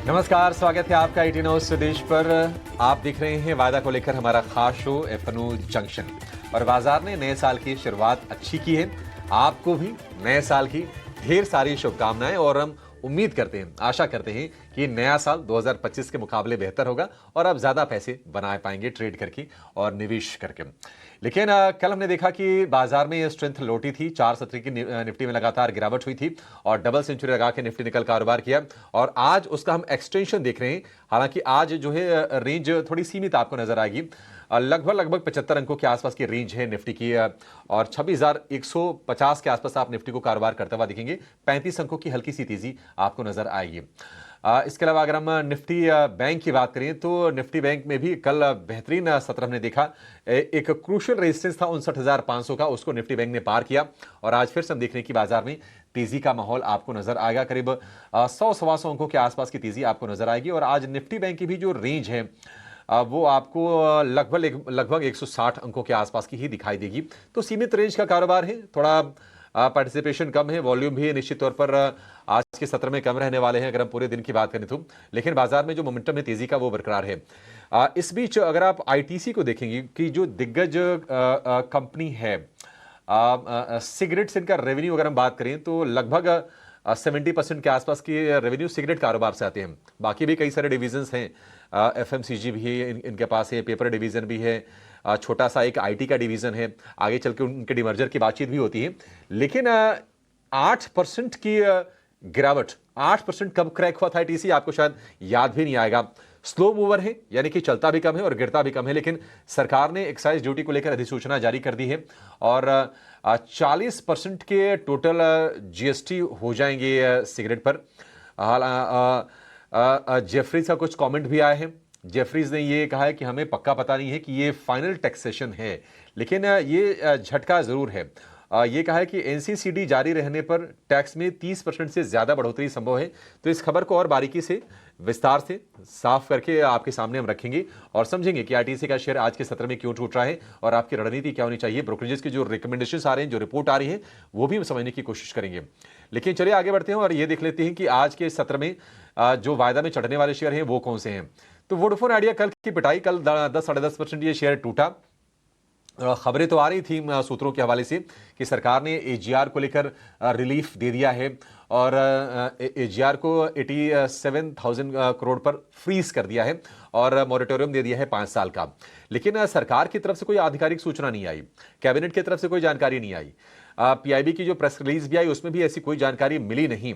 नमस्कार, स्वागत है आपका 18 हाउस स्वदेश पर। आप देख रहे हैं वायदा को लेकर हमारा खास शो एफएनओ जंक्शन। और बाजार ने नए साल की शुरुआत अच्छी की है। आपको भी नए साल की ढेर सारी शुभकामनाएं और हम उम्मीद करते हैं, आशा करते हैं कि नया साल 2025 के मुकाबले बेहतर होगा और आप ज्यादा पैसे बना पाएंगे ट्रेड करके और निवेश करके। लेकिन कल हमने देखा कि बाजार में स्ट्रेंथ लौटी थी। 470 की निफ्टी में लगातार गिरावट हुई थी और डबल सेंचुरी लगा के निफ्टी निकल कारोबार किया और आज उसका हम एक्सटेंशन देख रहे हैं। हालांकि आज जो है रेंज थोड़ी सीमित आपको नजर आएगी। लगभग 75 अंकों के आसपास की रेंज है निफ्टी की और 26,150 के आसपास आप निफ्टी को कारोबार करते हुआ दिखेंगे। 35 अंकों की हल्की सी तेजी आपको नजर आएगी। इसके अलावा अगर हम निफ्टी बैंक की बात करें तो निफ्टी बैंक में भी कल बेहतरीन सत्र हमने देखा। एक क्रूशियल रेजिस्टेंस था 59,500 का, उसको निफ्टी बैंक ने पार किया और आज फिर से हम देख रहे हैं कि बाजार में तेजी का माहौल आपको नजर आएगा। करीब 100-125 अंकों के आसपास की तेजी आपको नजर आएगी और आज निफ्टी बैंक की भी जो रेंज है वो आपको लगभग 160 अंकों के आसपास की ही दिखाई देगी। तो सीमित रेंज का कारोबार है, थोड़ा पार्टिसिपेशन कम है, वॉल्यूम भी निश्चित तौर पर आज के सत्र में कम रहने वाले हैं अगर हम पूरे दिन की बात करें तो। लेकिन बाजार में जो मोमेंटम है तेजी का वो बरकरार है। इस बीच अगर आप आईटीसी को देखेंगे कि जो दिग्गज कंपनी है, सिगरेट्स, इनका रेवेन्यू अगर हम बात करें तो लगभग 70% के आसपास की रेवेन्यू सिगरेट कारोबार से आते हैं। बाकी भी कई सारे डिविजन्स हैं, एफएमसीजी भी है इनके पास है, पेपर डिवीजन भी है, छोटा सा एक आईटी का डिवीजन है। आगे चल के उनके डिमर्जर की बातचीत भी होती है। लेकिन 8% की गिरावट, 8% कब क्रैक हुआ था आईटीसी आपको शायद याद भी नहीं आएगा। स्लो मूवर है, यानी कि चलता भी कम है और गिरता भी कम है। लेकिन सरकार ने एक्साइज ड्यूटी को लेकर अधिसूचना जारी कर दी है और 40% के टोटल जीएसटी हो जाएंगे सिगरेट पर। जेफरीज का कुछ कमेंट भी आए हैं। जेफरीज ने ये कहा है कि हमें पक्का पता नहीं है कि ये फाइनल टैक्सेशन है, लेकिन ये झटका जरूर है। ये कहा है कि एनसीसीडी जारी रहने पर टैक्स में 30% से ज्यादा बढ़ोतरी संभव है। तो इस खबर को और बारीकी से, विस्तार से साफ करके आपके सामने हम रखेंगे और समझेंगे कि आईटीसी का शेयर आज के सत्र में क्यों टूट रहा है और आपकी रणनीति क्या होनी चाहिए। ब्रोकरेजेस की जो रिकमेंडेशन आ रहे हैं, जो रिपोर्ट आ रही है, वो भी हम समझने की कोशिश करेंगे। लेकिन चलिए आगे बढ़ते हैं और ये देख लेते हैं कि आज के सत्र में जो वायदा में चढ़ने वाले शेयर हैं वो कौन से हैं। तो वोडाफोन आइडिया कल की पिटाई, कल 10-10.5% ये शेयर टूटा। खबरें तो आ रही थी सूत्रों के हवाले से कि सरकार ने एजीआर को लेकर रिलीफ दे दिया है और एजीआर को 87,000 करोड़ पर फ्रीज कर दिया है और मॉरेटोरियम दे दिया है 5 साल का। लेकिन सरकार की तरफ से कोई आधिकारिक सूचना नहीं आई, कैबिनेट की तरफ से कोई जानकारी नहीं आई। पीआईबी की जो प्रेस रिलीज भी आई उसमें भी ऐसी कोई जानकारी मिली नहीं।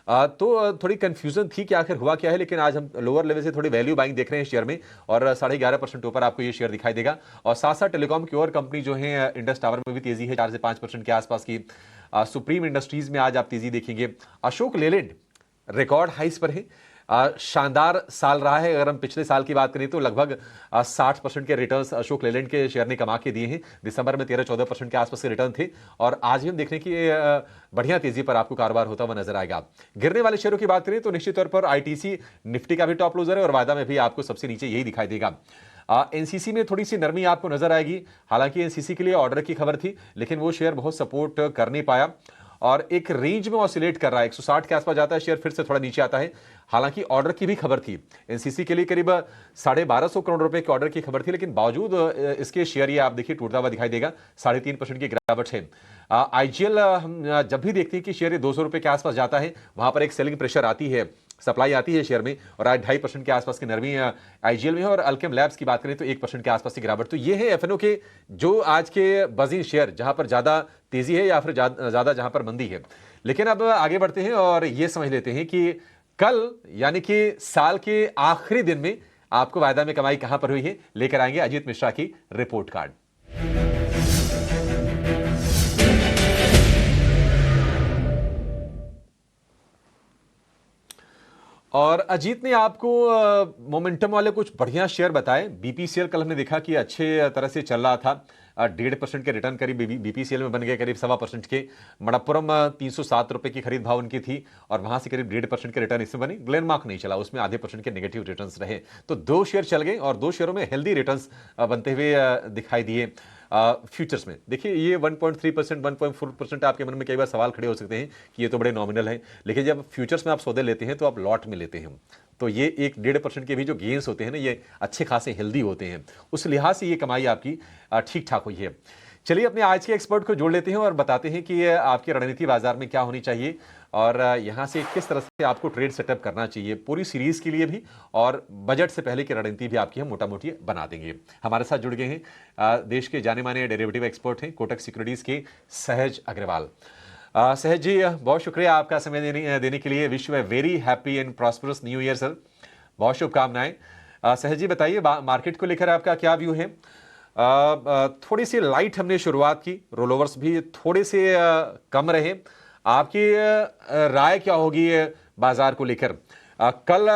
तो थोड़ी कंफ्यूजन थी कि आखिर हुआ क्या है। लेकिन आज हम लोअर लेवल से थोड़ी वैल्यू बाइंग देख रहे हैं शेयर में और 11.5% ऊपर आपको ये शेयर दिखाई देगा। और साथ साथ टेलीकॉम की और कंपनी जो है, इंडस टावर में भी तेजी है 4 से 5% के आसपास की। सुप्रीम इंडस्ट्रीज में आज आप तेजी देखेंगे। अशोक लेलैंड रिकॉर्ड हाइस पर है। शानदार साल रहा है। अगर हम पिछले साल की बात करें तो लगभग 60% के रिटर्न्स अशोक लेलैंड के शेयर ने कमा के दिए हैं। दिसंबर में 13-14% के आसपास के रिटर्न थे और आज भी हम देख रहे हैं कि बढ़िया तेजी पर आपको कारोबार होता हुआ नजर आएगा। गिरने वाले शेयरों की बात करें तो निश्चित तौर पर आईटीसी निफ्टी का भी टॉप लूजर है और वायदा में भी आपको सबसे नीचे यही दिखाई देगा। एनसीसी में थोड़ी सी नरमी आपको नजर आएगी। हालांकि एनसीसी के लिए ऑर्डर की खबर थी, लेकिन वो शेयर बहुत सपोर्ट कर नहीं पाया और एक रेंज में ऑसिलेट कर रहा है। 160 के आसपास जाता है शेयर, फिर से थोड़ा नीचे आता है। हालांकि ऑर्डर की भी खबर थी एनसीसी के लिए, करीब 1,250 करोड़ रुपए के ऑर्डर की खबर थी, लेकिन बावजूद इसके शेयर ये आप देखिए टूटता हुआ दिखाई देगा। 3.5% की गिरावट है। आईजीएल हम जब भी देखते हैं कि शेयर 200 रुपए के आसपास जाता है, वहां पर एक सेलिंग प्रेशर आती है, सप्लाई आती है शेयर में और आज 2.5% के आसपास की नरमी आईजीएल में है। और अल्केम लैब्स की बात करें तो 1% के आसपास की गिरावट। तो ये है एफएनओ के जो आज के बजिंग शेयर, जहां पर ज्यादा तेजी है या फिर ज्यादा जहां पर मंदी है। लेकिन अब आगे बढ़ते हैं और ये समझ लेते हैं कि कल यानी कि साल के आखिरी दिन में आपको वायदा में कमाई कहां पर हुई है। लेकर आएंगे अजीत मिश्रा की रिपोर्ट कार्ड। और अजीत ने आपको मोमेंटम वाले कुछ बढ़िया शेयर बताए। बीपीसीएल कल हमने देखा कि अच्छे तरह से चल रहा था। 1.5% के रिटर्न करीब बीपीसीएल में बन गए, करीब 1.25% के। मणप्पुरम 307 रुपए की खरीद भाव उनकी थी और वहां से करीब 1.5% के रिटर्न इसमें बने। ग्लेनमार्क नहीं चला, उसमें आधे % के नेगेटिव रिटर्न्स रहे। तो 2 शेयर चल गए और 2 शेयरों में हेल्दी रिटर्न्स बनते हुए दिखाई दिए। फ्यूचर्स में देखिए ये 1.3%, 1.4% आपके मन में कई बार सवाल खड़े हो सकते हैं कि ये तो बड़े नॉमिनल हैं, लेकिन जब फ्यूचर्स में आप सौदे लेते हैं तो आप लॉट में लेते हैं। तो ये 1-1.5% के भी जो गेंस होते हैं ना, ये अच्छे खासे हेल्दी होते हैं। उस लिहाज से ये कमाई आपकी ठीक ठाक हुई है। चलिए अपने आज के एक्सपर्ट को जोड़ लेते हैं और बताते हैं कि आपकी रणनीति बाजार में क्या होनी चाहिए और यहाँ से किस तरह से आपको ट्रेड सेटअप करना चाहिए पूरी सीरीज के लिए भी, और बजट से पहले की रणनीति भी आपकी हम मोटा मोटी बना देंगे। हमारे साथ जुड़ गए हैं देश के जाने माने डेरिवेटिव एक्सपर्ट हैं कोटक सिक्योरिटीज के सहज अग्रवाल। सहज जी, बहुत शुक्रिया आपका समय देने के लिए। Wish U a very happy and prosperous new year sir, बहुत शुभकामनाएं। सहज जी बताइए, मार्केट को लेकर आपका क्या व्यू है? थोड़ी सी लाइट हमने शुरुआत की, रोलोवर्स भी थोड़े से कम रहे। आपकी राय क्या होगी बाजार को लेकर? कल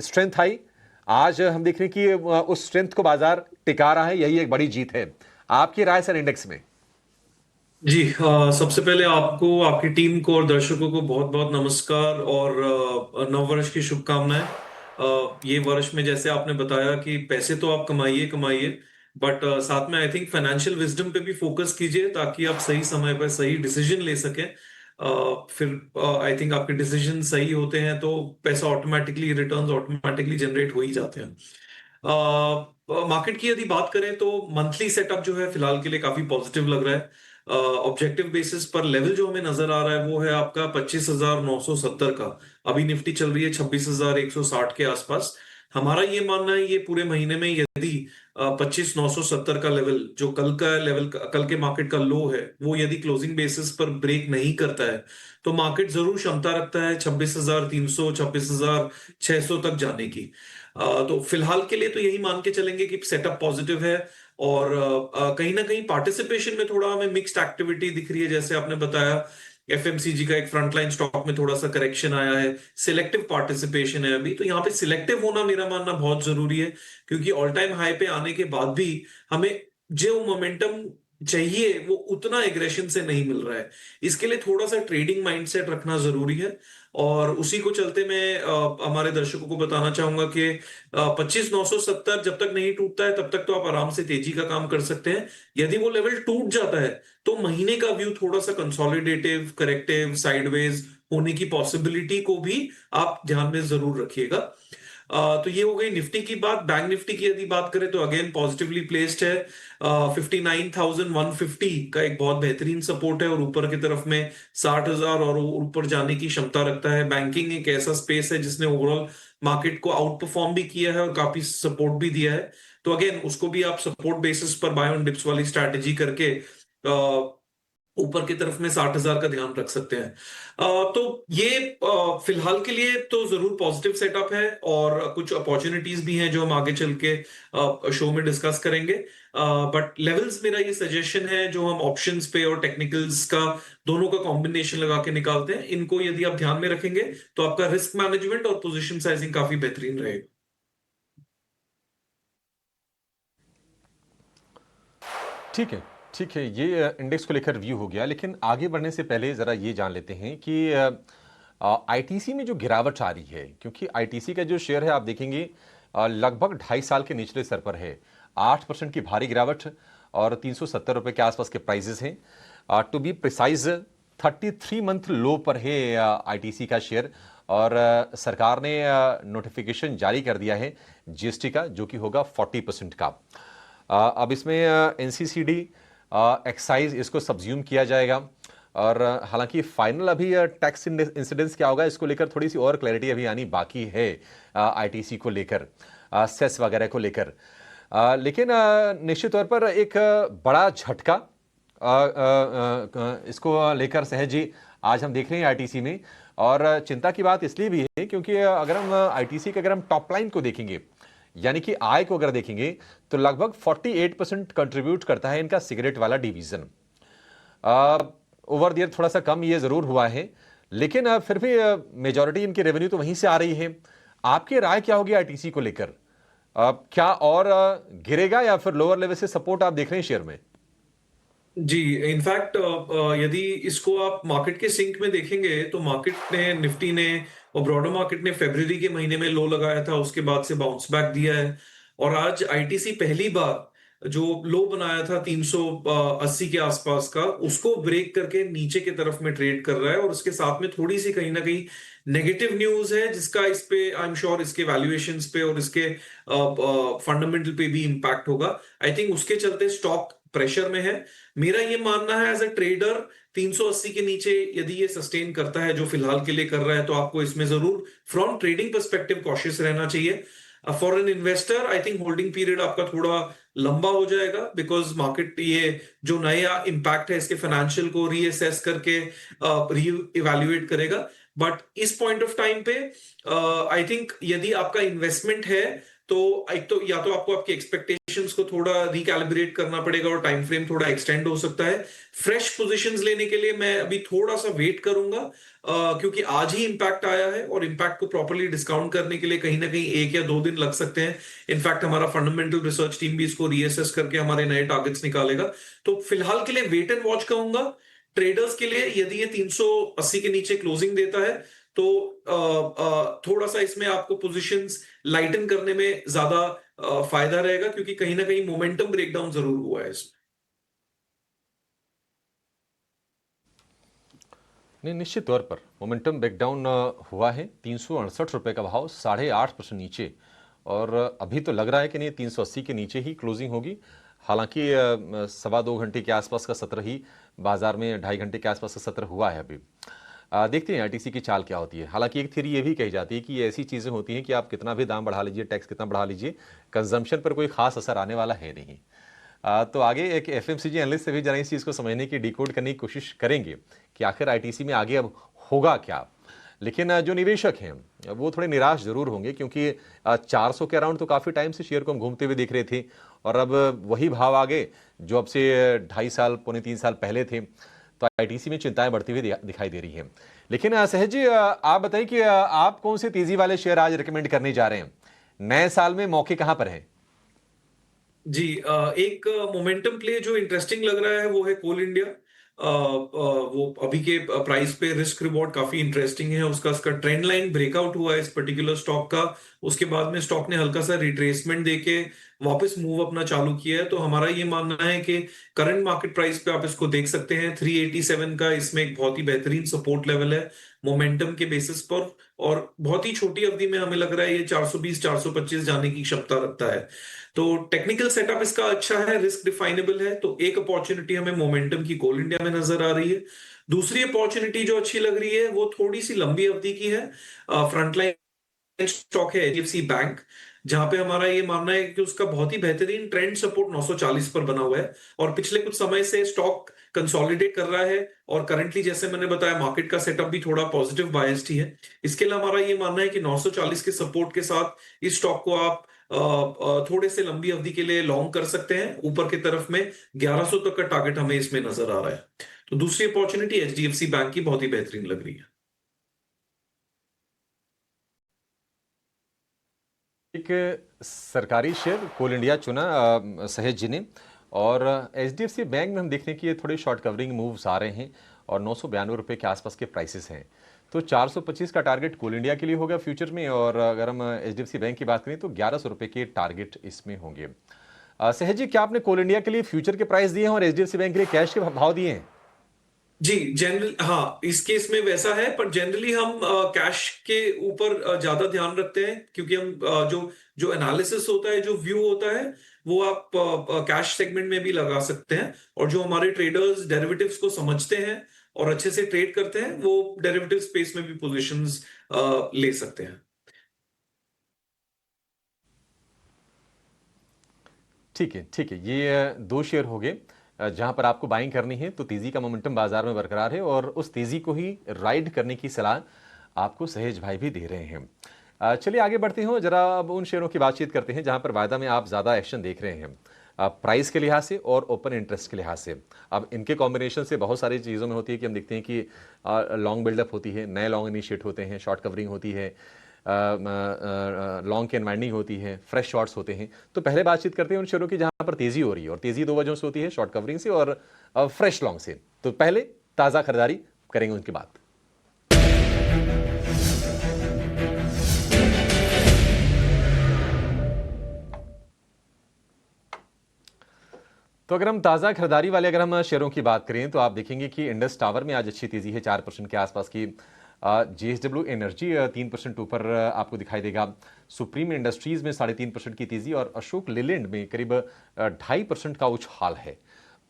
स्ट्रेंथ आई, आज हम देख रहे हैं कि उस स्ट्रेंथ को बाजार टिका रहा है, यही एक बड़ी जीत है। आपकी राय सर इंडेक्स में? जी, सबसे पहले आपको, आपकी टीम को और दर्शकों को बहुत बहुत नमस्कार और नव वर्ष की शुभकामनाएं। ये वर्ष में जैसे आपने बताया कि पैसे तो आप कमाइए कमाइए, बट साथ में आई थिंक फाइनेंशियल विजडम पे भी फोकस कीजिए ताकि आप सही समय पर सही डिसीजन ले सकें। फिर आई थिंक आपके डिसीजन सही होते हैं तो पैसा ऑटोमेटिकली, रिटर्न्स ऑटोमेटिकली जनरेट हो ही जाते हैं। मार्केट की यदि बात करें तो मंथली सेटअप जो है फिलहाल के लिए काफी पॉजिटिव लग रहा है। ऑब्जेक्टिव बेसिस पर लेवल जो हमें नजर आ रहा है वो है आपका 25,970 का। अभी निफ्टी चल रही है 26,160 के आसपास। हमारा ये मानना है ये पूरे महीने में यदि 25,970 का लेवल, जो कल का लेवल, कल के मार्केट का लो है, वो यदि क्लोजिंग बेसिस पर ब्रेक नहीं करता है तो मार्केट जरूर क्षमता रखता है 26,300, 26,600 तक जाने की। तो फिलहाल के लिए तो यही मान के चलेंगे कि सेटअप पॉजिटिव है। और कहीं ना कहीं पार्टिसिपेशन में थोड़ा हमें मिक्स्ड एक्टिविटी दिख रही है, जैसे आपने बताया एफएमसीजी का एक फ्रंटलाइन स्टॉक में थोड़ा सा करेक्शन आया है, सिलेक्टिव पार्टिसिपेशन है अभी। तो यहाँ पे सिलेक्टिव होना मेरा मानना बहुत जरूरी है, क्योंकि ऑल टाइम हाई पे आने के बाद भी हमें जो मोमेंटम चाहिए वो उतना एग्रेशन से नहीं मिल रहा है। इसके लिए थोड़ा सा ट्रेडिंग माइंडसेट रखना जरूरी है। और उसी को चलते मैं हमारे दर्शकों को बताना चाहूंगा कि 25,970 जब तक नहीं टूटता है तब तक तो आप आराम से तेजी का काम कर सकते हैं। यदि वो लेवल टूट जाता है तो महीने का व्यू थोड़ा सा कंसोलिडेटिव, करेक्टिव, साइडवेज होने की पॉसिबिलिटी को भी आप ध्यान में जरूर रखिएगा। तो ये हो गई निफ्टी की बात। बैंक निफ्टी की यदि बात करें तो अगेन पॉजिटिवली प्लेस्ड है। 59,150 का एक बहुत बेहतरीन सपोर्ट है और ऊपर की तरफ में 60,000 और ऊपर जाने की क्षमता रखता है। बैंकिंग एक ऐसा स्पेस है जिसने ओवरऑल मार्केट को आउट परफॉर्म भी किया है और काफी सपोर्ट भी दिया है। तो अगेन उसको भी आप सपोर्ट बेसिस पर बाय ऑन डिप्स वाली स्ट्रैटेजी करके ऊपर की तरफ में 60,000 का ध्यान रख सकते हैं। तो ये फिलहाल के लिए तो जरूर पॉजिटिव सेटअप है और कुछ अपॉर्चुनिटीज भी हैं जो हम आगे चल के शो में डिस्कस करेंगे। बट लेवल्स, मेरा ये सजेशन है, जो हम ऑप्शंस पे और टेक्निकल्स का दोनों का कॉम्बिनेशन लगा के निकालते हैं, इनको यदि आप ध्यान में रखेंगे तो आपका रिस्क मैनेजमेंट और पोजिशन साइजिंग काफी बेहतरीन रहेगा। ठीक है, ठीक है, ये इंडेक्स को लेकर व्यू हो गया, लेकिन आगे बढ़ने से पहले ज़रा ये जान लेते हैं कि आईटीसी में जो गिरावट आ रही है, क्योंकि आईटीसी का जो शेयर है आप देखेंगे लगभग 2.5 साल के निचले स्तर पर है। 8% की भारी गिरावट और 370 रुपये के आसपास के प्राइजेस हैं। टू बी प्रिसाइज 33 मंथ लो पर है आईटीसी का शेयर। और सरकार ने नोटिफिकेशन जारी कर दिया है जीएसटी का, जो कि होगा 40% का। अब इसमें एनसीसीडी, एक्साइज, इसको सब्ज्यूम किया जाएगा। और हालांकि फाइनल अभी टैक्स इंसिडेंस क्या होगा इसको लेकर थोड़ी सी और क्लैरिटी अभी आनी बाकी है आईटीसी को लेकर, सेस वगैरह को लेकर। लेकिन निश्चित तौर पर एक बड़ा झटका इसको लेकर सहज जी आज हम देख रहे हैं आईटीसी में। और चिंता की बात इसलिए भी है क्योंकि अगर हम आईटीसी के अगर हम टॉप लाइन को देखेंगे, यानी कि आय को अगर देखेंगे, तो लगभग 48% कंट्रीब्यूट करता है इनका सिगरेट वाला डिवीजन। ओवर द ईयर थोड़ा सा कम ये जरूर हुआ है, लेकिन फिर भी मेजॉरिटी इनकी रेवेन्यू तो वहीं से आ रही है। आपकी राय क्या होगी आईटीसी को लेकर? क्या और गिरेगा या फिर लोअर लेवल से सपोर्ट आप देख रहे हैं शेयर में? जी, इनफैक्ट यदि इसको आप मार्केट के सिंक में देखेंगे तो मार्केट ने, निफ्टी ने और ब्रॉडर मार्केट ने फरवरी के महीने में लो लगाया था, उसके बाद से बाउंस बैक दिया है। और आज आईटीसी पहली बार जो लो बनाया था 380 के आसपास का, उसको ब्रेक करके नीचे की तरफ में ट्रेड कर रहा है, और उसके साथ में थोड़ी सी कहीं ना कहीं नेगेटिव न्यूज है, जिसका इस पे आई एम श्योर इसके वैल्यूएशंस पे और इसके फंडामेंटल पे भी इम्पैक्ट होगा। आई थिंक उसके चलते स्टॉक प्रेशर में है। मेरा ये मानना है एज अ ट्रेडर, 380 के नीचे यदि ये सस्टेन करता है जो फिलहाल के लिए कर रहा है, तो आपको इसमें जरूर फ्रॉम ट्रेडिंग पर्सपेक्टिव कॉशियस रहना चाहिए। For an investor I think holding period आपका थोड़ा लंबा हो जाएगा, बिकॉज मार्केट ये जो नया इम्पैक्ट है इसके फाइनेंशियल को रीअसेस करके री इवेल्युएट करेगा। बट इस पॉइंट ऑफ टाइम पे आई थिंक यदि आपका इन्वेस्टमेंट है, तो एक तो या तो आपको आपकी एक्सपेक्टेशंस को थोड़ा रिकैलिब्रेट करना पड़ेगा और टाइम फ्रेम थोड़ा एक्सटेंड हो सकता है। फ्रेश पोजीशंस लेने के लिए मैं अभी थोड़ा सा वेट करूंगा, क्योंकि आज ही इंपैक्ट आया है और इंपैक्ट को प्रॉपर्ली डिस्काउंट करने के लिए कहीं ना कहीं 1 या 2 दिन लग सकते हैं। इनफैक्ट हमारा फंडामेंटल रिसर्च टीम भी इसको रीअसेस करके हमारे नए टारगेट्स निकालेगा। तो फिलहाल के लिए वेट एंड वॉच कहूंगा। ट्रेडर्स के लिए यदि ये 380 के नीचे क्लोजिंग देता है, तो थोड़ा सा इसमें आपको पोजीशंस लाइटन करने में ज्यादा फायदा रहेगा, क्योंकि कहीं ना कहीं मोमेंटम ब्रेकडाउन जरूर हुआ है इसमें। नहीं, निश्चित तौर पर मोमेंटम ब्रेकडाउन हुआ है। 368 रुपये का भाव 8.5% नीचे, और अभी तो लग रहा है कि नहीं 380 के नीचे ही क्लोजिंग होगी। हालांकि 2.25 घंटे के आसपास का सत्र ही बाजार में 2.5 घंटे के आसपास का सत्र हुआ है अभी। देखते हैं आईटीसी की चाल क्या होती है। हालांकि एक थ्योरी ये भी कही जाती है कि ये ऐसी चीज़ें होती हैं कि आप कितना भी दाम बढ़ा लीजिए, टैक्स कितना बढ़ा लीजिए, कंजम्पशन पर कोई खास असर आने वाला है नहीं। तो आगे एक एफएमसीजी एनालिस्ट से भी जरा इस चीज़ को समझने की, डिकोड करने की कोशिश करेंगे कि आखिर आईटीसी में आगे अब होगा क्या। लेकिन जो निवेशक हैं वो थोड़े निराश जरूर होंगे, क्योंकि 400 के अराउंड तो काफ़ी टाइम से शेयर को हम घूमते हुए देख रहे थे, और अब वही भाव आ गए जो अब से 2.5 साल, 2.25 साल पहले थे। तो आईटीसी में चिंताएं बढ़ती हुई दिखाई दे रही हैं। लेकिन सहज जी, आप बताइए कि आप कौन से तेजी वाले शेयर आज रिकमेंड करने जा रहे हैं? नए साल में मौके कहां पर हैं? जी, एक मोमेंटम प्ले जो इंटरेस्टिंग लग रहा है वो है कोल इंडिया। वो अभी के प्राइस पे रिस्क रिवॉर्ड काफी इंटरेस्टिंग है उसका। उसका ट्रेंड लाइन ब्रेकआउट हुआ है इस पर्टिकुलर स्टॉक का। उसके बाद में स्टॉक ने हल्का सा रिट्रेसमेंट देके वापस मूव अपना चालू किया है। तो हमारा ये मानना है कि करंट मार्केट प्राइस पे आप इसको देख सकते हैं। 387 का इसमें एक बहुत ही बेहतरीन सपोर्ट लेवल है मोमेंटम के बेसिस पर, और बहुत ही छोटी अवधि में हमें लग रहा है ये 420 425 जाने की क्षमता रखता है। तो टेक्निकल सेटअप इसका अच्छा है, रिस्क डिफाइनेबल है। तो एक अपॉर्चुनिटी हमें मोमेंटम की कोल इंडिया में नजर आ रही है। दूसरी अपॉर्चुनिटी जो अच्छी लग रही है वो थोड़ी सी लंबी अवधि की है। फ्रंटलाइन स्टॉक है एचडीएफसी बैंक, जहां पे हमारा ये मानना है कि उसका बहुत ही बेहतरीन ट्रेंड सपोर्ट 940 पर बना हुआ है, और पिछले कुछ समय से स्टॉक कंसोलिडेट कर रहा है। और करंटली जैसे मैंने बताया मार्केट का सेटअप भी थोड़ा पॉजिटिव बायस्ड ही है। इसके लिए हमारा ये मानना है कि 940 के सपोर्ट के साथ इस स्टॉक को आप थोड़े से लंबी अवधि के लिए लॉन्ग कर सकते हैं। ऊपर की तरफ में 1100 तक का टारगेट हमें इसमें नजर आ रहा है। तो दूसरी अपॉर्चुनिटी एचडीएफसी बैंक की बहुत ही बेहतरीन लग रही है। एक सरकारी शेयर कोल इंडिया चुना सहज जी ने, और एचडीएफसी बैंक में हम देखने की ये थोड़े शॉर्ट कवरिंग मूव्स आ रहे हैं, और 992 रुपये के आसपास के प्राइसेस हैं। तो 425 का टारगेट कोल इंडिया के लिए होगा फ्यूचर में, और अगर हम एचडीएफसी बैंक की बात करें तो 1100 रुपये के टारगेट इसमें होंगे। सहज जी, क्या आपने कोल इंडिया के लिए फ्यूचर के प्राइस दिए हैं और एचडीएफसी बैंक के लिए कैश के भाव दिए हैं? जी, जनरल हाँ, इस केस में वैसा है, पर जनरली हम कैश के ऊपर ज्यादा ध्यान रखते हैं, क्योंकि हम जो जो एनालिसिस होता है, जो व्यू होता है, वो आप कैश सेगमेंट में भी लगा सकते हैं। और जो हमारे ट्रेडर्स डेरिवेटिव्स को समझते हैं और अच्छे से ट्रेड करते हैं, वो डेरिवेटिव स्पेस में भी पोजीशंस ले सकते हैं। ठीक है, ठीक है। ये दो शेयर हो गए जहां पर आपको बाइंग करनी है, तो तेजी का मोमेंटम बाजार में बरकरार है, और उस तेजी को ही राइड करने की सलाह आपको सहेज भाई भी दे रहे हैं। चलिए आगे बढ़ते हैं, जरा अब उन शेयरों की बातचीत करते हैं जहां पर वायदा में आप ज़्यादा एक्शन देख रहे हैं, प्राइस के लिहाज से और ओपन इंटरेस्ट के लिहाज से। अब इनके कॉम्बिनेशन से बहुत सारी चीज़ों में होती है कि हम देखते हैं कि लॉन्ग बिल्डअप होती है, नए लॉन्ग इनिशिएट होते हैं, शॉर्ट कवरिंग होती है, लॉन्ग की अनवाइंडिंग होती है, फ्रेश शॉर्ट्स होते हैं। तो पहले बातचीत करते हैं उन शेयरों की जहां पर तेजी हो रही है, और तेजी दो वजहों से होती है, शॉर्ट कवरिंग से और फ्रेश लॉन्ग से। तो पहले ताज़ा खरीदारी करेंगे उनकी बात। तो अगर हम ताज़ा खरीदारी वाले अगर हम शेयरों की बात करें तो आप देखेंगे कि इंडस टावर में आज अच्छी तेज़ी है 4% के आसपास की। जेएसडब्ल्यू एनर्जी 3% ऊपर आपको दिखाई देगा। सुप्रीम इंडस्ट्रीज़ में 3.5% की तेज़ी और अशोक लेलैंड में करीब 2.5% का उछाल है।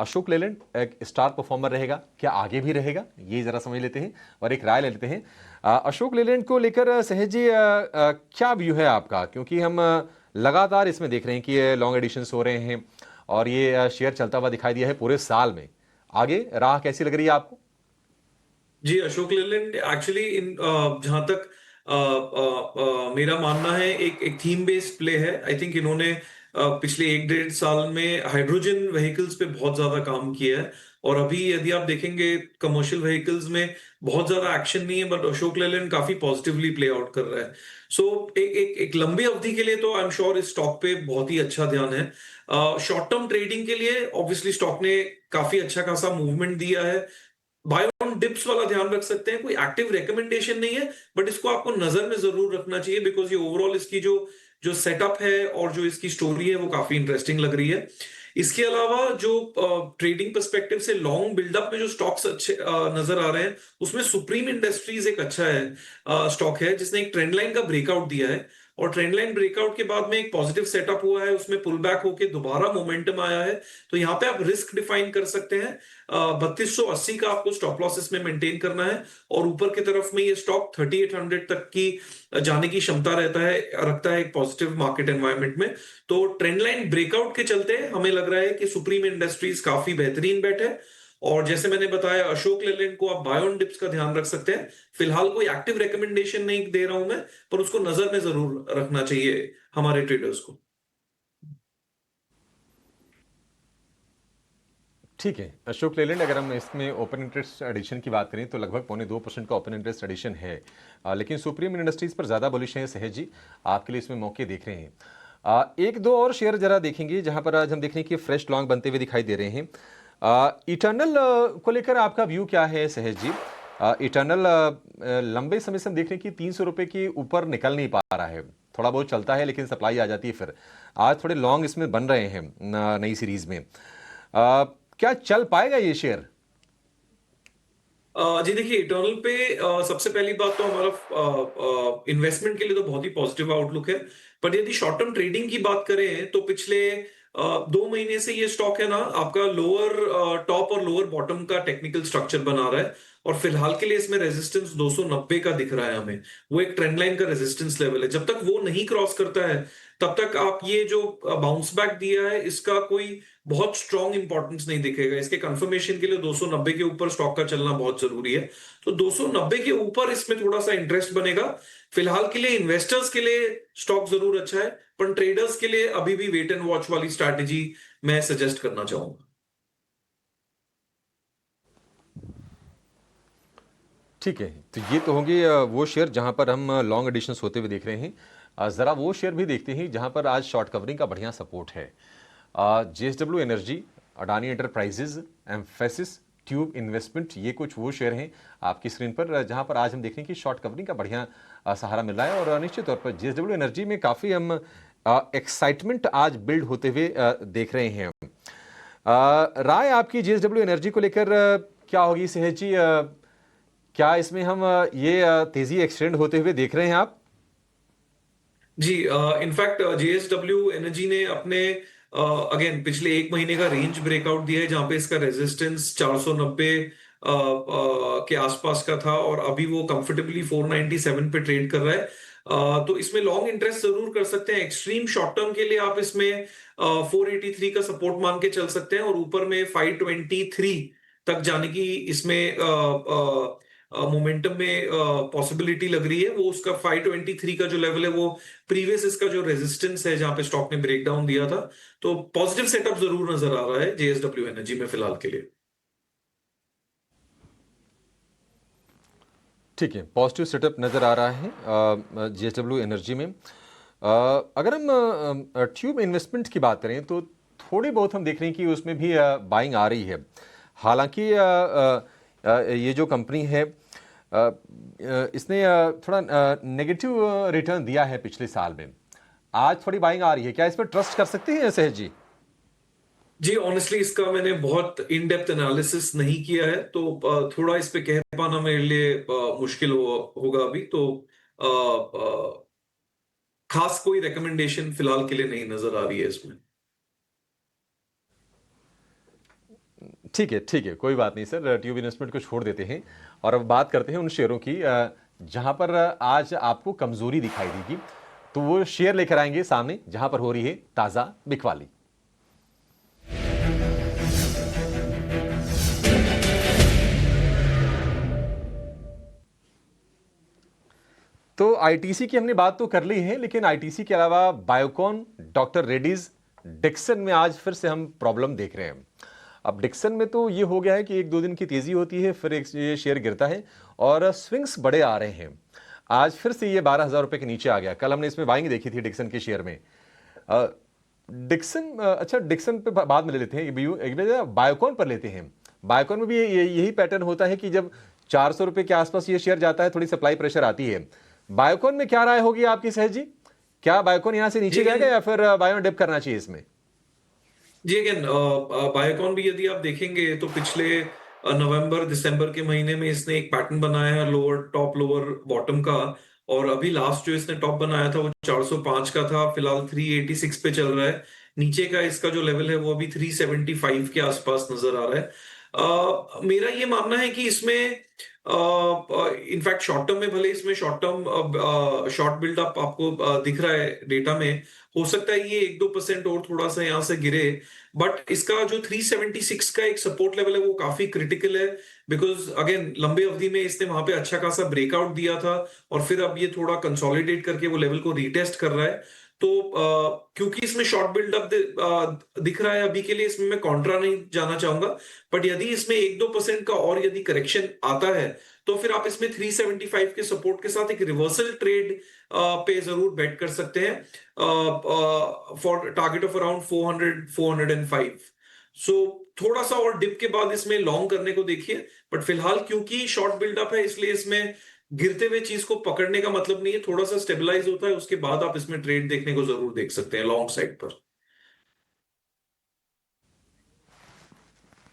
अशोक लेलैंड एक स्टार परफॉर्मर रहेगा, क्या आगे भी रहेगा, ये ज़रा समझ लेते हैं और एक राय ले लेते हैं। अशोक लेलैंड को लेकर सहज जी क्या व्यू है आपका, क्योंकि हम लगातार इसमें देख रहे हैं कि ये लॉन्ग एडिशंस हो रहे हैं और ये शेयर चलता हुआ दिखाई दिया है पूरे साल में। आगे राह कैसी लग रही है आपको? जी, अशोक लेलैंड एक्चुअली इन जहां तक मेरा मानना है एक थीम बेस्ड प्ले है। आई थिंक इन्होंने पिछले 1 डेढ़ साल में हाइड्रोजन व्हीकल्स पे बहुत ज्यादा काम किया है। और अभी यदि आप देखेंगे कमर्शियल व्हीकल्स में बहुत ज्यादा एक्शन नहीं है, बट अशोक लेलैंड काफी पॉजिटिवली प्ले आउट कर रहा है। सो एक लंबी अवधि के लिए तो आई एम श्योर इस स्टॉक पे बहुत ही अच्छा ध्यान है। शॉर्ट टर्म ट्रेडिंग के लिए ऑब्वियसली स्टॉक ने काफी अच्छा खासा मूवमेंट दिया है। बाय ऑन डिप्स वाला ध्यान रख सकते हैं, कोई एक्टिव रिकमेंडेशन नहीं है, बट इसको आपको नजर में जरूर रखना चाहिए बिकॉज ये ओवरऑल इसकी जो जो सेटअप है और जो इसकी स्टोरी है वो काफी इंटरेस्टिंग लग रही है। इसके अलावा जो ट्रेडिंग पर्सपेक्टिव से लॉन्ग बिल्डअप में जो स्टॉक्स अच्छे नजर आ रहे हैं, उसमें सुप्रीम इंडस्ट्रीज एक अच्छा है स्टॉक है जिसने एक ट्रेंड लाइन का ब्रेकआउट दिया है। और ट्रेंड लाइन ब्रेकआउट के बाद में एक पॉजिटिव सेटअप हुआ है, उसमें पुल बैक होके दोबारा मोमेंटम आया है। तो यहाँ पे आप रिस्क डिफाइन कर सकते हैं। 3280 का आपको स्टॉप लॉस इसमें मेंटेन करना है। और ऊपर की तरफ में ये स्टॉक 3800 तक की जाने की क्षमता रखता है एक पॉजिटिव मार्केट एनवायरनमेंट में। तो ट्रेंड लाइन ब्रेकआउट के चलते हमें लग रहा है कि सुप्रीम इंडस्ट्रीज काफी बेहतरीन बेट है। और जैसे मैंने बताया अशोक लेलैंड को आप बाय ऑन डिप्स का ध्यान रख सकते हैं। फिलहाल कोई एक्टिव रिकमेंडेशन नहीं दे रहा हूं मैं, पर उसको नजर में जरूर रखना चाहिए हमारे ट्रेडर्स को। ठीक है, अशोक लेलैंड अगर हम इसमें ओपन इंटरेस्ट एडिशन की बात करें तो लगभग 2.25% का ओपन इंटरेस्ट एडिशन है। लेकिन सुप्रीम इंडस्ट्रीज पर ज़्यादा बुलिश हैं सहज जी, आपके लिए इसमें मौके देख रहे हैं। एक दो और शेयर जरा देखेंगे जहां पर आज हम देख रहे हैं कि फ्रेश लॉन्ग बनते हुए दिखाई दे रहे हैं। इटर्नल को लेकर आपका व्यू क्या है सहज जी? इटर्नल लंबे समय से हम देख रहे हैं कि 300 रुपये के ऊपर निकल नहीं पा रहा है। थोड़ा बहुत चलता है लेकिन सप्लाई आ जाती है फिर। आज थोड़े लॉन्ग इसमें बन रहे हैं नई सीरीज में। क्या चल पाएगा ये शेयर? जी देखिए, इटर्नल पे सबसे पहली बात तो हमारा इन्वेस्टमेंट के लिए तो बहुत ही पॉजिटिव आउटलुक है। पर यदि शॉर्ट टर्म ट्रेडिंग की बात करें तो पिछले 2 महीने से ये स्टॉक है ना आपका लोअर टॉप और लोअर बॉटम का टेक्निकल स्ट्रक्चर बना रहा है। और फिलहाल के लिए इसमें रेजिस्टेंस 290 का दिख रहा है हमें। वो एक ट्रेंड लाइन का रेजिस्टेंस लेवल है, जब तक वो नहीं क्रॉस करता है तब तक आप ये जो बाउंस बैक दिया है इसका कोई बहुत स्ट्रॉन्ग इंपॉर्टेंस नहीं दिखेगा। इसके कंफर्मेशन के लिए 290 के ऊपर स्टॉक का चलना बहुत जरूरी है। तो 290 के ऊपर इसमें थोड़ा सा इंटरेस्ट बनेगा। फिलहाल के लिए इन्वेस्टर्स के लिए स्टॉक जरूर अच्छा है, पर ट्रेडर्स के लिए अभी भी वेट एंड वॉच वाली स्ट्रैटेजी मैं सजेस्ट करना चाहूंगा। ठीक है, तो ये तो होंगे वो शेयर जहां पर हम लॉन्ग एडिशंस होते हुए देख रहे हैं। ज़रा वो शेयर भी देखते हैं जहां पर आज शॉर्ट कवरिंग का बढ़िया सपोर्ट है। JSW energy, Adani enterprises, emphasis, tube investment, ये कुछ वो शेयर हैं आपकी स्क्रीन पर जहां पर आज हम देख रहे हैं कि शॉर्ट कवरिंग का बढ़िया सहारा मिल रहा है। और निश्चित तौर पर जेएसडब्ल्यू एनर्जी में काफ़ी हम एक्साइटमेंट आज बिल्ड होते हुए देख रहे हैं। राय आपकी जेएसडब्ल्यू एनर्जी को लेकर क्या होगी सहज जी? क्या इसमें हम ये तेजी एक्सटेंड होते हुए देख रहे हैं आप? जी, इनफैक्ट जेएसडब्ल्यू एनर्जी ने अपने अगेन पिछले 1 महीने का रेंज ब्रेकआउट दिया है जहां पे इसका रेजिस्टेंस 490 के आसपास का था और अभी वो कंफर्टेबली 497 पे ट्रेड कर रहा है। तो इसमें लॉन्ग इंटरेस्ट जरूर कर सकते हैं। एक्सट्रीम शॉर्ट टर्म के लिए आप इसमें 483 का सपोर्ट मान के चल सकते हैं और ऊपर में 523 तक जाने की इसमें मोमेंटम में पॉसिबिलिटी लग रही है। वो उसका 523 का जो लेवल है वो प्रीवियस इसका जो रेजिस्टेंस है जहां पे स्टॉक ने ब्रेकडाउन दिया था। तो पॉजिटिव सेटअप जरूर नजर आ रहा है जेएसडब्ल्यू एनर्जी में फिलहाल के लिए। ठीक है, पॉजिटिव सेटअप नज़र आ रहा है जेएसडब्ल्यू एनर्जी में। अगर हम ट्यूब इन्वेस्टमेंट की बात करें तो थोड़ी बहुत हम देख रहे हैं कि उसमें भी बाइंग आ रही है। हालांकि ये जो कंपनी है इसने थोड़ा नेगेटिव रिटर्न दिया है पिछले साल में। आज थोड़ी बाइंग आ रही है, क्या इस पर ट्रस्ट कर सकते हैं सहज जी? जी ऑनेस्टली इसका मैंने बहुत इन डेप्थ एनालिसिस नहीं किया है, तो थोड़ा इस पे कह पाना मेरे लिए मुश्किल होगा अभी तो। अ, अ, खास कोई रिकमेंडेशन फिलहाल के लिए नहीं नजर आ रही है इसमें। ठीक है, कोई बात नहीं सर, ट्यूब इन्वेस्टमेंट को छोड़ देते हैं और अब बात करते हैं उन शेयरों की जहां पर आज आपको कमजोरी दिखाई देगी। तो वो शेयर लेकर आएंगे सामने जहां पर हो रही है ताजा बिकवाली। तो आईटीसी की हमने बात तो कर ली है, लेकिन आईटीसी के अलावा बायोकॉन, डॉक्टर रेड्डीज, डिक्सन में आज फिर से हम प्रॉब्लम देख रहे हैं। अब डिक्सन में तो ये हो गया है कि एक दो दिन की तेजी होती है, फिर एक ये शेयर गिरता है और स्विंग्स बड़े आ रहे हैं। आज फिर से ये 12,000 रुपए के नीचे आ गया। कल हमने इसमें बाइंग देखी थी डिक्सन के शेयर में। डिक्सन अच्छा, डिक्सन पे बाद में ले लेते हैं, एक बायोकॉन पर लेते हैं। बायोकॉन में भी यही पैटर्न होता है कि जब 400 रुपए के आसपास ये शेयर जाता है, थोड़ी सप्लाई प्रेशर आती है। बायोकॉन में क्या राय होगी आपकी सहज जी? क्या बायोकॉन यहां से नीचे जाएगा या फिर बायो डिप करना चाहिए इसमें? जी अगेन बायोकॉन भी यदि आप देखेंगे तो पिछले नवंबर दिसंबर के महीने में इसने एक पैटर्न बनाया है लोअर टॉप लोअर बॉटम का। और अभी लास्ट जो इसने टॉप बनाया था वो 405 का था, फिलहाल 386 पे चल रहा है। नीचे का इसका जो लेवल है वो अभी 375 के आसपास नजर आ रहा है। मेरा ये मानना है कि इसमें इनफैक्ट शॉर्ट टर्म में भले इसमें शॉर्ट टर्म शॉर्ट बिल्डअप आपको दिख रहा है डेटा में, हो सकता है ये 1-2% और थोड़ा सा यहाँ से गिरे। बट इसका जो 376 का एक सपोर्ट लेवल है वो काफी क्रिटिकल है, बिकॉज अगेन लंबे अवधि में इसने वहां पे अच्छा खासा ब्रेकआउट दिया था और फिर अब ये थोड़ा कंसोलिडेट करके वो लेवल को रीटेस्ट कर रहा है। तो क्योंकि इसमें शॉर्ट बिल्डअप दिख रहा है अभी के लिए, इसमें मैं कॉन्ट्रा नहीं जाना चाहूंगा। बट यदि इसमें 1-2% का और यदि करेक्शन आता है तो फिर आप इसमें 375 के सपोर्ट के साथ एक रिवर्सल ट्रेड पे जरूर बेट कर सकते हैं फॉर टारगेट ऑफ अराउंड 400-405। सो थोड़ा सा और डिप के बाद इसमें लॉन्ग करने को देखिए। बट फिलहाल क्योंकि शॉर्ट बिल्डअप है इसलिए इसमें गिरते हुए चीज को पकड़ने का मतलब नहीं है, थोड़ा सा स्टेबलाइज होता है उसके बाद आप इसमें ट्रेड देखने को जरूर देख सकते हैं लॉन्ग साइड पर।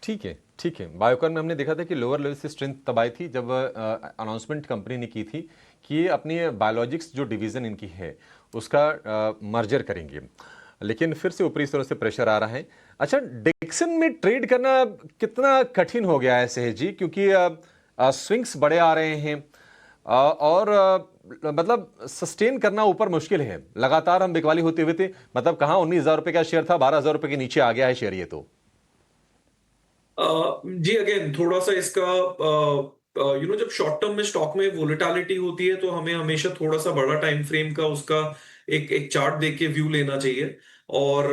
ठीक है, ठीक है। बायोकॉन में हमने देखा था कि लोअर लेवल से स्ट्रेंथ तब आई थी जब अनाउंसमेंट कंपनी ने की थी कि ये अपनी बायोलॉजिक्स जो डिवीजन इनकी है उसका मर्जर करेंगे, लेकिन फिर से ऊपरी स्तरों से प्रेशर आ रहा है। अच्छा, डिक्सन में ट्रेड करना कितना कठिन हो गया है सहज जी, क्योंकि स्विंग्स बड़े आ रहे हैं और मतलब सस्टेन करना ऊपर मुश्किल है। लगातार हम बिकवाली होते हुए थे, मतलब कहाँ 19,000 रुपए का शेयर था, 12,000 रुपए के नीचे आ गया है शेयर ये तो। जी अगेन थोड़ा सा इसका जब शॉर्ट टर्म में स्टॉक में वोलेटिलिटी होती है तो हमें हमेशा थोड़ा सा बड़ा टाइम फ्रेम का उसका एक एक चार्ट देख के व्यू लेना चाहिए। और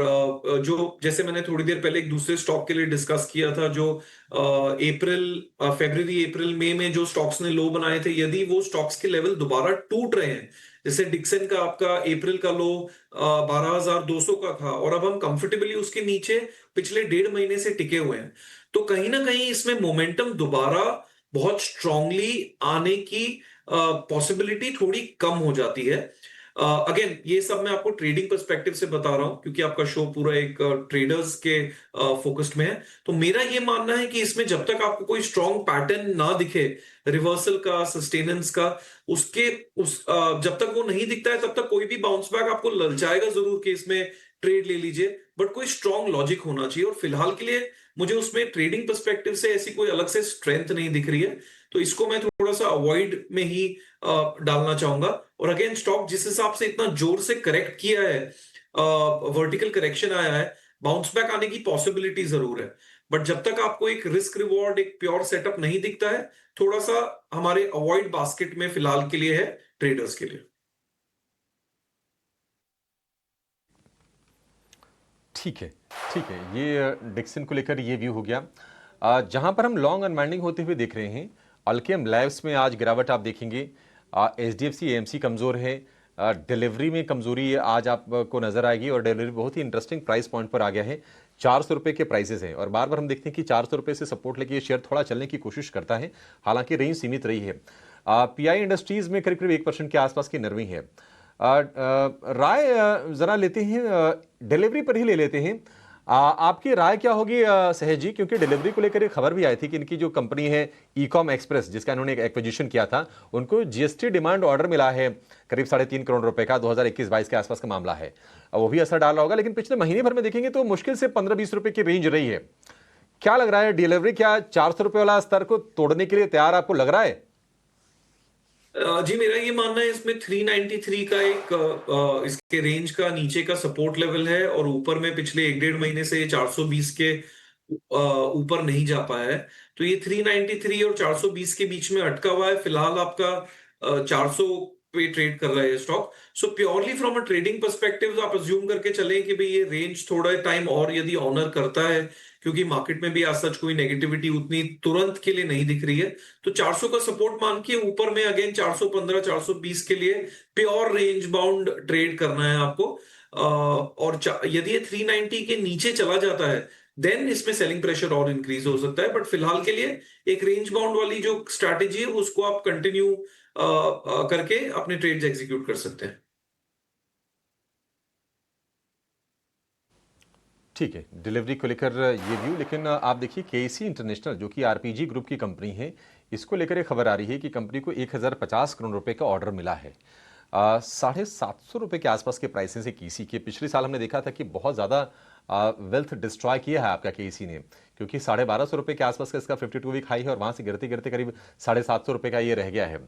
जो जैसे मैंने थोड़ी देर पहले एक दूसरे स्टॉक के लिए डिस्कस किया था, जो अप्रैल फरवरी अप्रैल मई में जो स्टॉक्स ने लो बनाए थे, यदि वो स्टॉक्स के लेवल दोबारा टूट रहे हैं, जैसे डिक्सन का आपका अप्रैल का लो 12,200 का था और अब हम कंफर्टेबली उसके नीचे पिछले 1.5 महीने से टिके हुए हैं, तो कहीं ना कहीं इसमें मोमेंटम दोबारा बहुत स्ट्रांगली आने की पॉसिबिलिटी थोड़ी कम हो जाती है। अगेन ये सब मैं आपको ट्रेडिंग पर्सपेक्टिव से बता रहा हूं क्योंकि आपका शो पूरा एक ट्रेडर्स के फोकस्ड में है। तो मेरा ये मानना है कि इसमें जब तक आपको कोई स्ट्रांग पैटर्न ना दिखे रिवर्सल का, सस्टेनेंस का, उसके जब तक वो नहीं दिखता है तब तक कोई भी बाउंस बैक आपको ललचाएगा जरूर कि इसमें ट्रेड ले लीजिए। बट कोई स्ट्रांग लॉजिक होना चाहिए और फिलहाल के लिए मुझे उसमें ट्रेडिंग पर्सपेक्टिव से ऐसी कोई अलग से स्ट्रेंथ नहीं दिख रही है, तो इसको मैं थोड़ा सा अवॉइड में ही डालना चाहूंगा। और अगेन स्टॉक जिस हिसाब से इतना जोर से करेक्ट किया है, वर्टिकल करेक्शन आया है, बाउंस बैक आने की पॉसिबिलिटी जरूर है। बट जब तक आपको एक रिस्क रिवॉर्ड एक प्योर सेटअप नहीं दिखता है, थोड़ा सा हमारे अवॉइड बास्केट में फिलहाल के लिए है ट्रेडर्स के लिए। ठीक है, ठीक है। ये डिक्सन को लेकर ये व्यू हो गया। जहां पर हम लॉन्ग अनवाइंडिंग होते हुए देख रहे हैं, अल्केम लैब्स में आज गिरावट आप देखेंगे। एचडीएफसी एएमसी कमजोर है, डिलीवरी में कमजोरी आज आपको नजर आएगी और डिलीवरी बहुत ही इंटरेस्टिंग प्राइस पॉइंट पर आ गया है। 400 रुपए के प्राइसेस हैं और बार बार हम देखते हैं कि 400 रुपए से सपोर्ट लेके ये शेयर थोड़ा चलने की कोशिश करता है, हालांकि रेंज सीमित रही है। पीआई इंडस्ट्रीज में करीब करीब 1% के आसपास की नरमी है। राय जरा लेते हैं, डिलीवरी पर ही ले लेते हैं। आपकी राय क्या होगी सहज जी, क्योंकि डिलीवरी को लेकर एक खबर भी आई थी कि इनकी जो कंपनी है ईकॉम एक्सप्रेस, जिसका इन्होंने एक एक्विजिशन किया था, उनको जीएसटी डिमांड ऑर्डर मिला है करीब 3.5 करोड़ रुपए का। 2021-22 के आसपास का मामला है। वो भी असर डाल रहा होगा, लेकिन पिछले महीने भर में देखेंगे तो मुश्किल से 15-20 रुपए की रेंज रही है। क्या लग रहा है, डिलीवरी क्या 400 रुपए वाला स्तर को तोड़ने के लिए तैयार आपको लग रहा है? जी, मेरा ये मानना है इसमें 393 का एक इसके रेंज का नीचे का सपोर्ट लेवल है, और ऊपर में पिछले 1-1.5 महीने से ये 420 के ऊपर नहीं जा पाया है। तो ये 393 और 420 के बीच में अटका हुआ है। फिलहाल आपका 400 पे ट्रेड कर रहा है ये stock. So purely from a trading perspective आप अज्यूम करके चलें कि भाई ये रेंज थोड़ा टाइम और यदि ऑनर करता है, क्योंकि मार्केट में भी आज सच कोई नेगेटिविटी उतनी तुरंत के लिए नहीं दिख रही है, तो 400 का सपोर्ट मान के ऊपर में अगेन 415 420 के लिए प्योर रेंज बाउंड ट्रेड करना है आपको। और यदि ये 390 के नीचे चला जाता है, देन इसमें सेलिंग प्रेशर और इंक्रीज हो सकता है। बट फिलहाल के लिए एक रेंज बाउंड वाली जो स्ट्रैटेजी है उसको आप कंटिन्यू करके अपने ट्रेड्स एग्जीक्यूट कर सकते हैं। ठीक है, डिलीवरी को लेकर ये व्यू। लेकिन आप देखिए केसी इंटरनेशनल, जो कि आरपीजी ग्रुप की कंपनी है, इसको लेकर एक खबर आ रही है कि कंपनी को 1050 करोड़ रुपए का ऑर्डर मिला है। 750 रुपए के आसपास के प्राइसेस है केसी के। पिछले साल हमने देखा था कि बहुत ज़्यादा वेल्थ डिस्ट्रॉय किया है आपका केसी ने, क्योंकि 1250 रुपए के आसपास का इसका 52 वीक हाई है, और वहाँ से गिरते गिरते करीब 750 रुपए का ये रह गया है।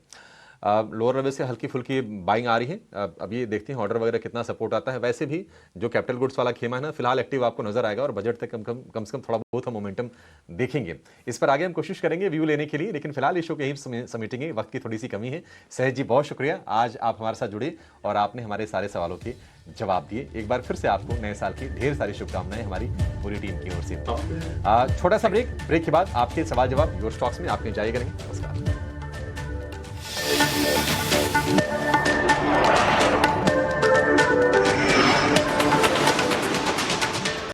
लोअर लेवल से हल्की फुल्की बाइंग आ रही है। अब ये देखते हैं ऑर्डर वगैरह कितना सपोर्ट आता है। वैसे भी जो कैपिटल गुड्स वाला खेमा है ना, फिलहाल एक्टिव आपको नजर आएगा, और बजट तक कम से कम थोड़ा बहुत हम मोमेंटम देखेंगे। इस पर आगे हम कोशिश करेंगे व्यू लेने के लिए, लेकिन फिलहाल इस शो के यही समेटेंगे, वक्त की थोड़ी सी कमी है। सहज जी, बहुत शुक्रिया, आज आप हमारे साथ जुड़े और आपने हमारे सारे सवालों के जवाब दिए। एक बार फिर से आपको नए साल की ढेर सारी शुभकामनाएं हमारी पूरी टीम की ओर से। छोटा सा ब्रेक के बाद आपके सवाल जवाब योर स्टॉक्स में आपके जारी करेंगे। नमस्कार।